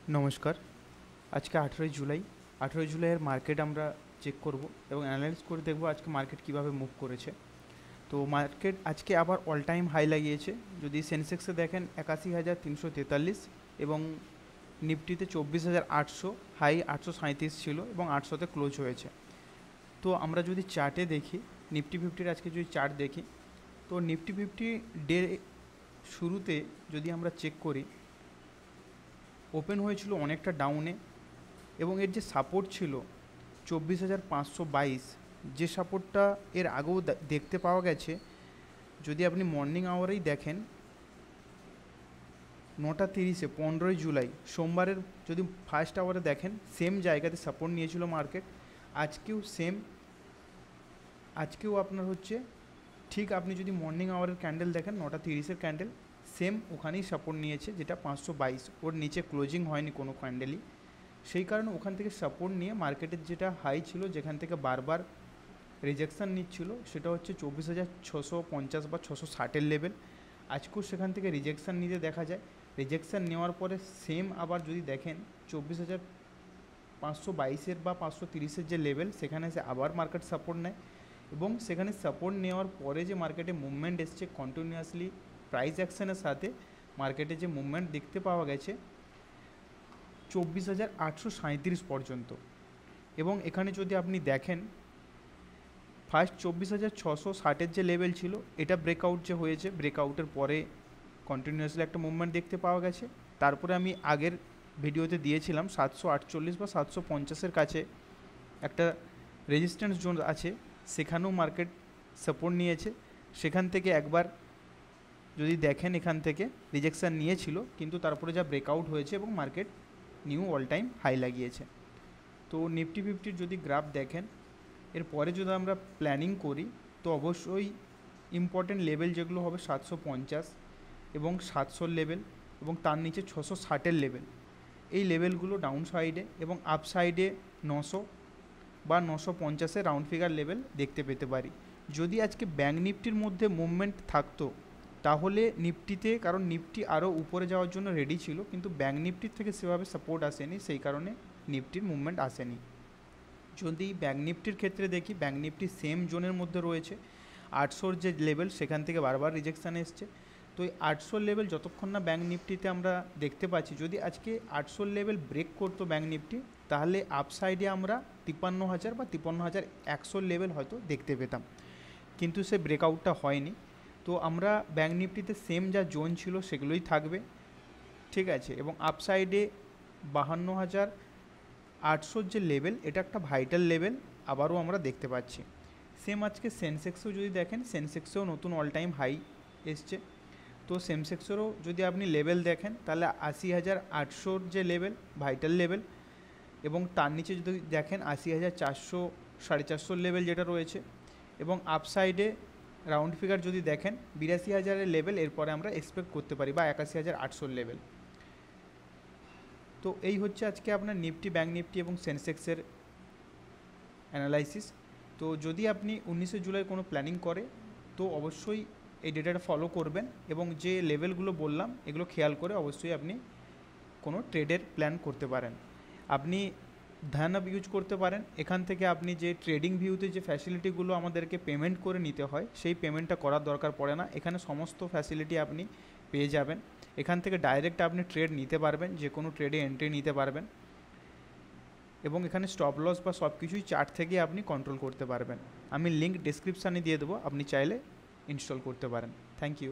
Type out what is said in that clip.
নমস্কার। আজকে 18ই জুলাই। 18ই জুলাইয়ের মার্কেট আমরা চেক করব এবং অ্যানালাইজ করে দেখব আজকে মার্কেট কীভাবে মুভ করেছে। তো মার্কেট আজকে আবার অল টাইম হাই লাগিয়েছে। যদি সেন্সেক্সে দেখেন 81,343 এবং নিফটিতে 24,800, হাই 837 ছিল এবং 800তে ক্লোজ হয়েছে। তো আমরা যদি চার্টে দেখি, নিফটি ফিফটির আজকে যদি চার্ট দেখি, তো নিফটি ফিফটি ডে শুরুতে যদি আমরা চেক করি, ওপেন হয়েছিল অনেকটা ডাউনে এবং এর যে সাপোর্ট ছিল 24,522, যে সাপোর্টটা এর আগেও দেখতে পাওয়া গেছে। যদি আপনি মর্নিং আওয়ারেই দেখেন 9:30-এ 15ই জুলাই সোমবারের যদি ফার্স্ট আওয়ারে দেখেন, সেম জায়গাতে সাপোর্ট নিয়েছিল মার্কেট। আজকেও আপনার হচ্ছে ঠিক, আপনি যদি মর্নিং আওয়ারের ক্যান্ডেল দেখেন 9:30-এর ক্যান্ডেল, সেম ওখানেই সাপোর্ট নিয়েছে, যেটা 522। ওর নিচে ক্লোজিং হয়নি কোনো ক্যান্ডেলই। সেই কারণে ওখান থেকে সাপোর্ট নিয়ে মার্কেটের যেটা হাই ছিল, যেখান থেকে বারবার রিজেকশান নিচ্ছিল, সেটা হচ্ছে 24,650 বা 660-এর লেভেল। আজকেও সেখান থেকে রিজেকশান নিতে দেখা যায়। রিজেকশান নেওয়ার পরে সেম আবার যদি দেখেন 24,522-এর বা 530-এর যে লেভেল, সেখানে এসে আবার মার্কেট সাপোর্ট নেয় এবং সেখানে সাপোর্ট নেওয়ার পরে যে মার্কেটে মুভমেন্ট এসছে কন্টিনিউয়াসলি প্রাইস অ্যাকশনের সাথে, মার্কেটে যে মুভমেন্ট দেখতে পাওয়া গেছে 24,837 পর্যন্ত। এবং এখানে যদি আপনি দেখেন ফার্স্ট 24,660-এর যে লেভেল ছিল, এটা ব্রেকআউট যে হয়েছে, ব্রেকআউটের পরে কন্টিনিউয়াসলি একটা মুভমেন্ট দেখতে পাওয়া গেছে। তারপরে আমি আগের ভিডিওতে দিয়েছিলাম 748 বা 750-এর কাছে একটা রেজিস্ট্যান্স জোন আছে, সেখানেও মার্কেট সাপোর্ট নিয়েছে। সেখান থেকে একবার যদি দেখেন, এখান থেকে রিজেকশান নিয়েছিল, কিন্তু তারপরে যা ব্রেকআউট হয়েছে এবং market new all time high লাগিয়েছে। তো নিফটি ফিফটির যদি গ্রাফ দেখেন, এরপরে যদি আমরা প্ল্যানিং করি, তো অবশ্যই ইম্পর্টেন্ট লেভেল যেগুলো হবে 750 এবং 700 লেভেল এবং তার নিচে 660-এর লেভেল। এই লেভেলগুলো ডাউন সাইডে এবং আপ সাইডে 900 বা 950-এর রাউন্ড ফিগার লেভেল দেখতে পেতে পারি। যদি আজকে ব্যাঙ্ক নিফটির মধ্যে মুভমেন্ট থাকতো, তাহলে নিফটিতে, কারণ নিফটি আরও উপরে যাওয়ার জন্য রেডি ছিল, কিন্তু ব্যাঙ্ক নিফটির থেকে সেভাবে সাপোর্ট আসেনি, সেই কারণে নিফটির মুভমেন্ট আসেনি। যদি ব্যাঙ্ক নিফটির ক্ষেত্রে দেখি, ব্যাঙ্ক নিফটি সেম জোনের মধ্যে রয়েছে। 800-র যে লেভেল, সেখান থেকে বারবার রিজেকশান এসছে। তো এই 800 লেভেল যতক্ষণ না ব্যাঙ্ক নিফটিতে আমরা দেখতে পাচ্ছি, যদি আজকে 800 লেভেল ব্রেক করতো ব্যাঙ্ক নিফটি, তাহলে আপসাইডে আমরা 53,000 বা 53,100 লেভেল হয়তো দেখতে পেতাম, কিন্তু সে ব্রেকআউটটা হয়নি। তো আমরা ব্যাঙ্ক নিফটিতে সেম যা জোন ছিল সেগুলোই থাকবে, ঠিক আছে। এবং আপসাইডে 52,800-র যে লেভেল, এটা একটা ভাইটাল লেভেল আবারও আমরা দেখতে পাচ্ছি। সেম আজকে সেন্সেক্সও যদি দেখেন, সেন্সেক্সেও নতুন অল টাইম হাই এসছে। তো সেন্সেক্সেরও যদি আপনি লেভেল দেখেন, তাহলে 80,800-র যে লেভেল, ভাইটাল লেভেল, এবং তার নিচে যদি দেখেন 80,400, 450 লেভেল যেটা রয়েছে। এবং আপসাইডে রাউন্ড ফিগার যদি দেখেন 82,000-এর লেভেল এরপরে আমরা এক্সপেক্ট করতে পারি, বা 81,800-র লেভেল। তো এই হচ্ছে আজকে আপনার নিফটি, ব্যাঙ্ক নিফটি এবং সেন্সেক্সের অ্যানালাইসিস। তো যদি আপনি 19শে জুলাই কোনো প্ল্যানিং করে, তো অবশ্যই এই ডেটাটা ফলো করবেন এবং যে লেভেলগুলো বললাম এগুলো খেয়াল করে অবশ্যই আপনি কোনো ট্রেডের প্ল্যান করতে পারেন। আপনি ধ্যানআপ ইউজ করতে পারেন। এখান থেকে আপনি যে ট্রেডিং ভিউতে যে ফ্যাসিলিটিগুলো আমাদেরকে পেমেন্ট করে নিতে হয়, সেই পেমেন্টটা করার দরকার পড়ে না। এখানে সমস্ত ফ্যাসিলিটি আপনি পেয়ে যাবেন। এখান থেকে ডাইরেক্ট আপনি ট্রেড নিতে পারবেন, যে কোনো ট্রেডে এন্ট্রি নিতে পারবেন, এবং এখানে স্টপ লস বা সব কিছুই চার্ট থেকে আপনি কন্ট্রোল করতে পারবেন। আমি লিঙ্ক ডেসক্রিপশানে দিয়ে দেবো, আপনি চাইলে ইনস্টল করতে পারেন। Thank you.